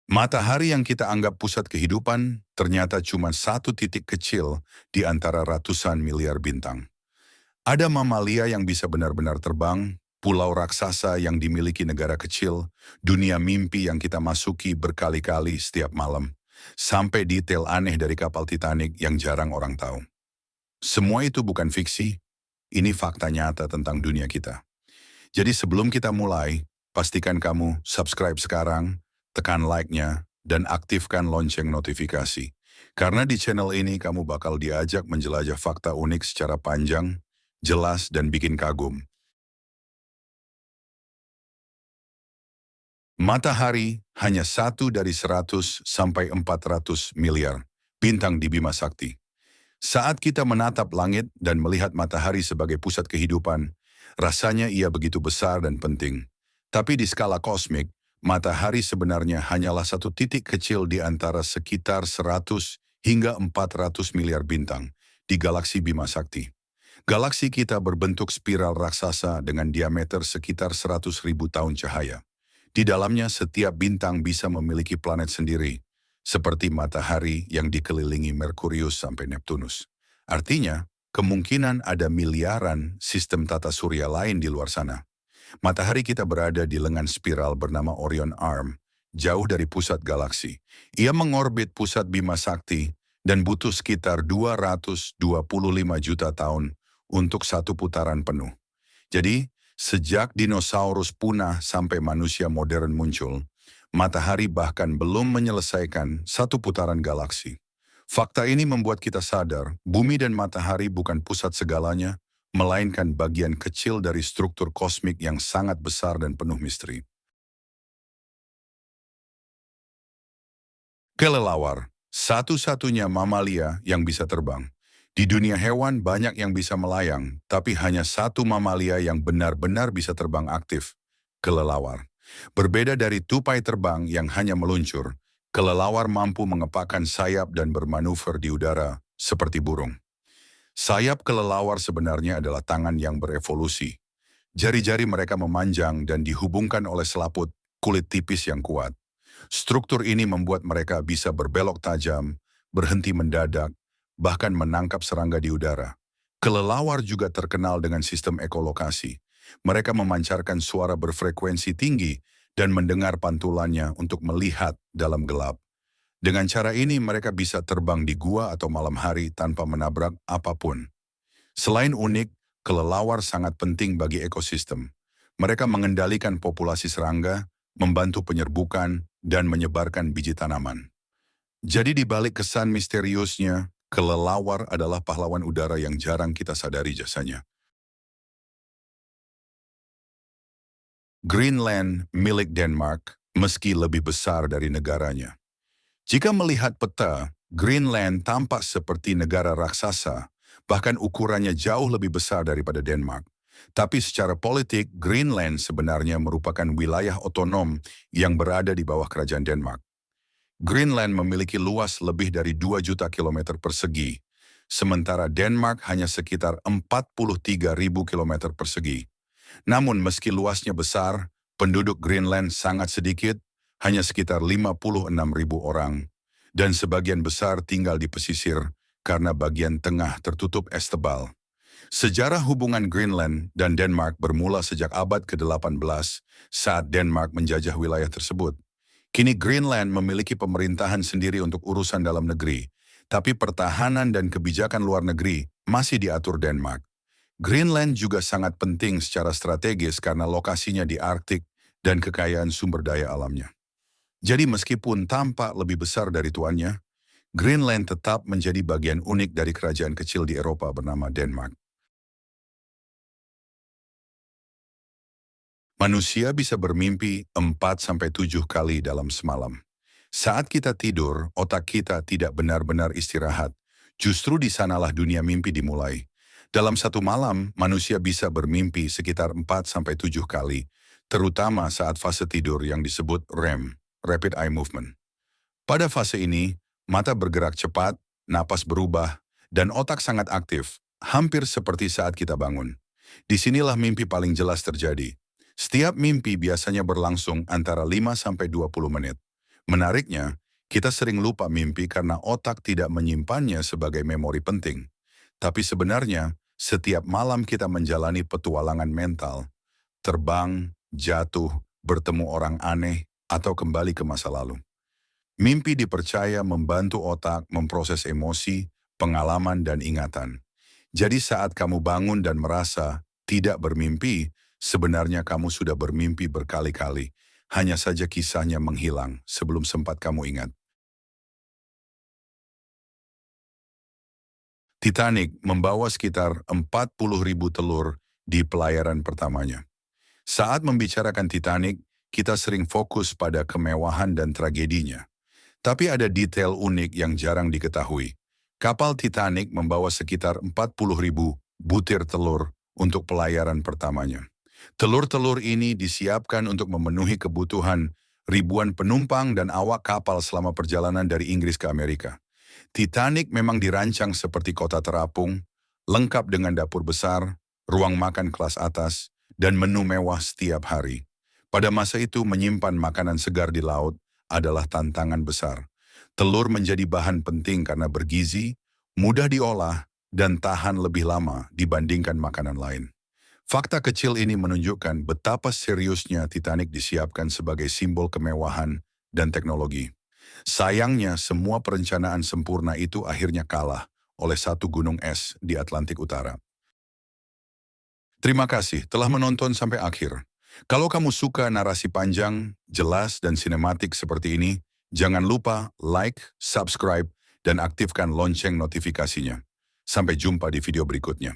Matahari yang kita anggap pusat kehidupan ternyata cuma satu titik kecil di antara ratusan miliar bintang. Ada mamalia yang bisa benar-benar terbang, pulau raksasa yang dimiliki negara kecil, dunia mimpi yang kita masuki berkali-kali setiap malam, sampai detail aneh dari kapal Titanic yang jarang orang tahu. Semua itu bukan fiksi, ini fakta nyata tentang dunia kita. Jadi sebelum kita mulai, pastikan kamu subscribe sekarang, tekan like-nya, dan aktifkan lonceng notifikasi. Karena di channel ini kamu bakal diajak menjelajah fakta unik secara panjang, jelas, dan bikin kagum. Matahari hanya satu dari 100 sampai 400 miliar bintang di Bima Sakti. Saat kita menatap langit dan melihat matahari sebagai pusat kehidupan, rasanya ia begitu besar dan penting. Tapi di skala kosmik, matahari sebenarnya hanyalah satu titik kecil di antara sekitar 100 hingga 400 miliar bintang di galaksi Bima Sakti. Galaksi kita berbentuk spiral raksasa dengan diameter sekitar 100.000 tahun cahaya. Di dalamnya setiap bintang bisa memiliki planet sendiri, seperti matahari yang dikelilingi Merkurius sampai Neptunus. Artinya, kemungkinan ada miliaran sistem tata surya lain di luar sana. Matahari kita berada di lengan spiral bernama Orion Arm, jauh dari pusat galaksi. Ia mengorbit pusat Bima Sakti dan butuh sekitar 225 juta tahun untuk satu putaran penuh. Jadi, sejak dinosaurus punah sampai manusia modern muncul, matahari bahkan belum menyelesaikan satu putaran galaksi. Fakta ini membuat kita sadar, bumi dan matahari bukan pusat segalanya, melainkan bagian kecil dari struktur kosmik yang sangat besar dan penuh misteri. Kelelawar, satu-satunya mamalia yang bisa terbang. Di dunia hewan banyak yang bisa melayang, tapi hanya satu mamalia yang benar-benar bisa terbang aktif, kelelawar. Berbeda dari tupai terbang yang hanya meluncur, kelelawar mampu mengepakkan sayap dan bermanuver di udara seperti burung. Sayap kelelawar sebenarnya adalah tangan yang berevolusi. Jari-jari mereka memanjang dan dihubungkan oleh selaput kulit tipis yang kuat. Struktur ini membuat mereka bisa berbelok tajam, berhenti mendadak, bahkan menangkap serangga di udara. Kelelawar juga terkenal dengan sistem ekolokasi. Mereka memancarkan suara berfrekuensi tinggi dan mendengar pantulannya untuk melihat dalam gelap. Dengan cara ini mereka bisa terbang di gua atau malam hari tanpa menabrak apapun. Selain unik, kelelawar sangat penting bagi ekosistem. Mereka mengendalikan populasi serangga, membantu penyerbukan, dan menyebarkan biji tanaman. Jadi di balik kesan misteriusnya, kelelawar adalah pahlawan udara yang jarang kita sadari jasanya. Greenland milik Denmark, meski lebih besar dari negaranya. Jika melihat peta, Greenland tampak seperti negara raksasa, bahkan ukurannya jauh lebih besar daripada Denmark. Tapi secara politik, Greenland sebenarnya merupakan wilayah otonom yang berada di bawah kerajaan Denmark. Greenland memiliki luas lebih dari 2 juta kilometer persegi, sementara Denmark hanya sekitar 43.000 kilometer persegi. Namun meski luasnya besar, penduduk Greenland sangat sedikit, hanya sekitar 56.000 orang, dan sebagian besar tinggal di pesisir karena bagian tengah tertutup es tebal. Sejarah hubungan Greenland dan Denmark bermula sejak abad ke-18 saat Denmark menjajah wilayah tersebut. Kini Greenland memiliki pemerintahan sendiri untuk urusan dalam negeri, tapi pertahanan dan kebijakan luar negeri masih diatur Denmark. Greenland juga sangat penting secara strategis karena lokasinya di Arktik dan kekayaan sumber daya alamnya. Jadi meskipun tampak lebih besar dari tuannya, Greenland tetap menjadi bagian unik dari kerajaan kecil di Eropa bernama Denmark. Manusia bisa bermimpi 4-7 kali dalam semalam. Saat kita tidur, otak kita tidak benar-benar istirahat. Justru di sanalah dunia mimpi dimulai. Dalam satu malam, manusia bisa bermimpi sekitar 4-7 kali, terutama saat fase tidur yang disebut REM, Rapid Eye Movement. Pada fase ini, mata bergerak cepat, napas berubah, dan otak sangat aktif, hampir seperti saat kita bangun. Disinilah mimpi paling jelas terjadi. Setiap mimpi biasanya berlangsung antara 5-20 menit. Menariknya, kita sering lupa mimpi karena otak tidak menyimpannya sebagai memori penting. Tapi sebenarnya, setiap malam kita menjalani petualangan mental, terbang, jatuh, bertemu orang aneh, atau kembali ke masa lalu. Mimpi dipercaya membantu otak memproses emosi, pengalaman, dan ingatan. Jadi saat kamu bangun dan merasa tidak bermimpi, sebenarnya kamu sudah bermimpi berkali-kali. Hanya saja kisahnya menghilang sebelum sempat kamu ingat. Titanic membawa sekitar 40.000 telur di pelayaran pertamanya. Saat membicarakan Titanic, kita sering fokus pada kemewahan dan tragedinya. Tapi ada detail unik yang jarang diketahui. Kapal Titanic membawa sekitar 40.000 butir telur untuk pelayaran pertamanya. Telur-telur ini disiapkan untuk memenuhi kebutuhan ribuan penumpang dan awak kapal selama perjalanan dari Inggris ke Amerika. Titanic memang dirancang seperti kota terapung, lengkap dengan dapur besar, ruang makan kelas atas, dan menu mewah setiap hari. Pada masa itu menyimpan makanan segar di laut adalah tantangan besar. Telur menjadi bahan penting karena bergizi, mudah diolah, dan tahan lebih lama dibandingkan makanan lain. Fakta kecil ini menunjukkan betapa seriusnya Titanic disiapkan sebagai simbol kemewahan dan teknologi. Sayangnya, semua perencanaan sempurna itu akhirnya kalah oleh satu gunung es di Atlantik Utara. Terima kasih telah menonton sampai akhir. Kalau kamu suka narasi panjang, jelas, dan sinematik seperti ini, jangan lupa like, subscribe, dan aktifkan lonceng notifikasinya. Sampai jumpa di video berikutnya.